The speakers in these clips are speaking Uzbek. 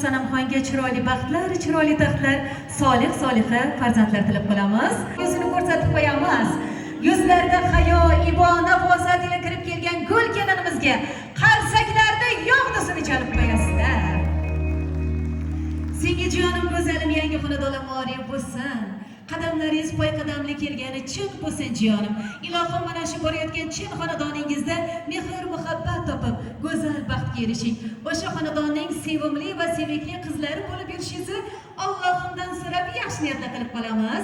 Sanamxonga chiroyli baxtlar, chiroyli taxtlar, solih soliha farzandlar tilab qolamiz. Yuzini ko'rsatib qo'yamiz. Yuzlarda hayo, ibo, nafosat ila kirib kelgan gul kelinimizga qarsaklarda yog'disini chalib qo'yasizlar. Senga jonim go'zalim yangi xonadonlar muorif bo'lsin. Qadamlaringiz poy qadamli kelgani chin bo'lsin jonim. Ilohim mana shu borayotgan chin xonadoningizda mehr muhabbat topib, go'zal baxtga erishing. O'sha xonadonning sevimli va sevikli qizlari bo'lib yurishingizni Allohimdan so'rab yaxshi niyatla qilib qolamiz.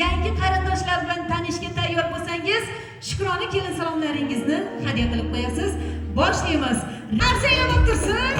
Yangi qarindoshlar bilan tanishga tayyor bo'lsangiz, shukrona kelin salomlaringizni hadya qilib qo'yasiz. Boshlaymiz. Narsa yonib tursin.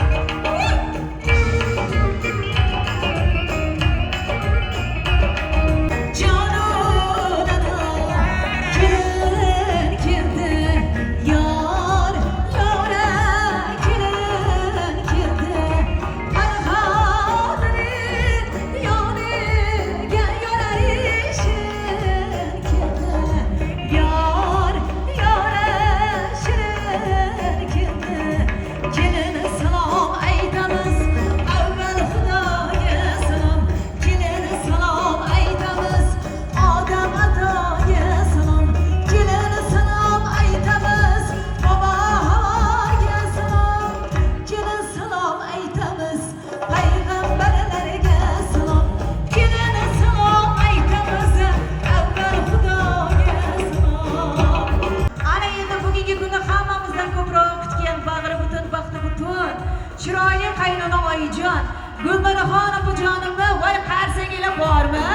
Chiroyli qaynona oyijon, Gulmiraxon opajonimni voy qarsanglar bormi?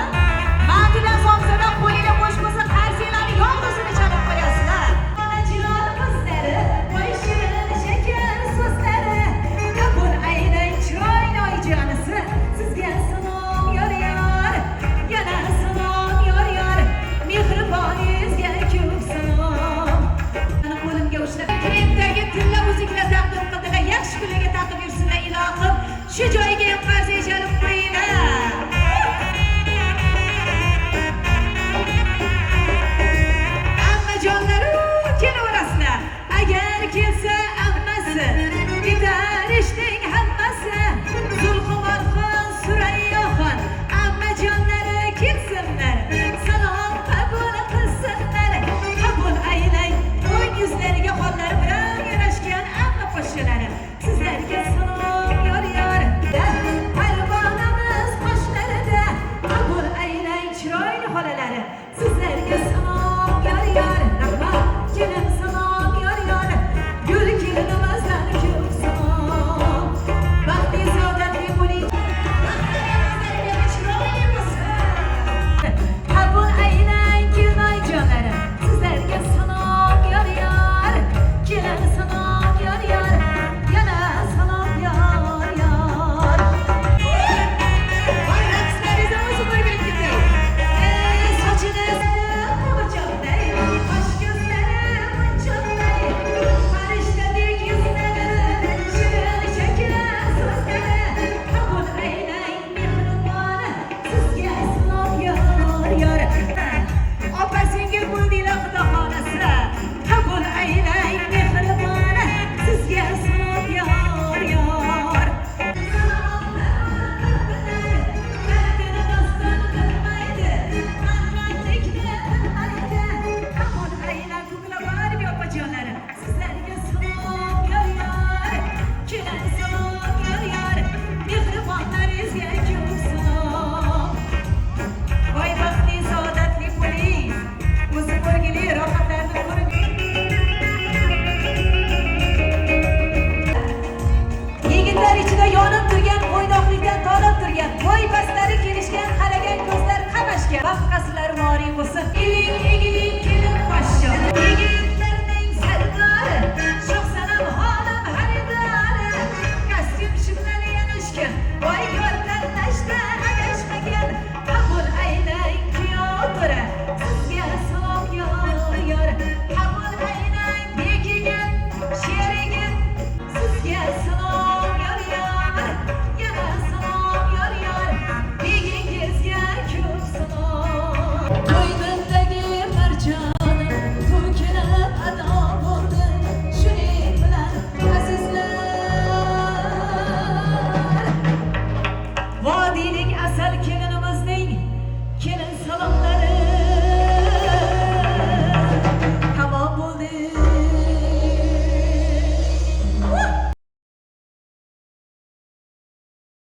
Matidan somsadan qo'linglar bo'sh bo'lsa qarsanglarni yog'disini chalib qo'yasizlar. Mana chiroyli qizlari, voy shirin shakar so'zlari, qabul aylang chiroyli oyijonisi. Sizga salom yor-yor, yana salom yor-yor, mehriboningizga ko'p salom. Mana qo'limga ushlab, kremdagi tilla uzuklar taqdim qildilar, yaxshi kunlarga taqib yursinlar ilohim. Shu joyiga ham qarsak chalib qo'yinglar. Ammajonlaru kelaverasizlar. Agar kelsa ammasi, bitarishning hammasi. Zulxumarxon, Surayyoxon, ammajonlari kelsinlar. Salom qabul qilsinlar. Qabul aylang. O'ng yuzlariga qo'llari bilan yarashgan amma qo'shnilari. Sizlarga salom yor-yor. Qalbonamiz qo'shlarida qabul aylang chiroyli xolalari. Sizlarga salom yor-yor. Rahmat, kelin salom yor-yor. Gul kelinimizdan ko'p salom. Baxtli saodatli bo'ling. Baxtlaringizlarga chiroyli bo'lsin. Qabul aylang kelin oyijonlari. Sizlarga salom yor-yor. Kelin salom yor-yor. Yana salom yor-yor. Voy raqslaringizni o'zi bo'lib ketdi. Sochiniz o'choqday, qosh ko'zlari munchoqday, farishtadek yuzlari, shirin shakar so'zlari. Qabul aylang mehribon, sizga salom yor-yor. Opa-singil bo'ldinglar xudo xolasa. Qabul aylang mehribon, sizga salom yor-yor. Qabul aylang ko'klamar opajonlari. Sizlarga salom yor-yor. Kelin salom yor-yor. Mehribonlaringizga ko'p salom. Voy baxtli saodatli bo'ling. O'zi ko'rgili rohatlarni ko'ring. Yigitlar ichida yonib turgan, qo'ydoqlikdan tolib turgan, bo'y pastlari kelishgan, qaragan ko'zlar qamashgan. Baxt qasrlari muorif bo'lsin. Egiling kelin poshsho. Yigitlarning sardori, Shohsanam xonim xaridori. Kostyum shimlari yanishgan. Voy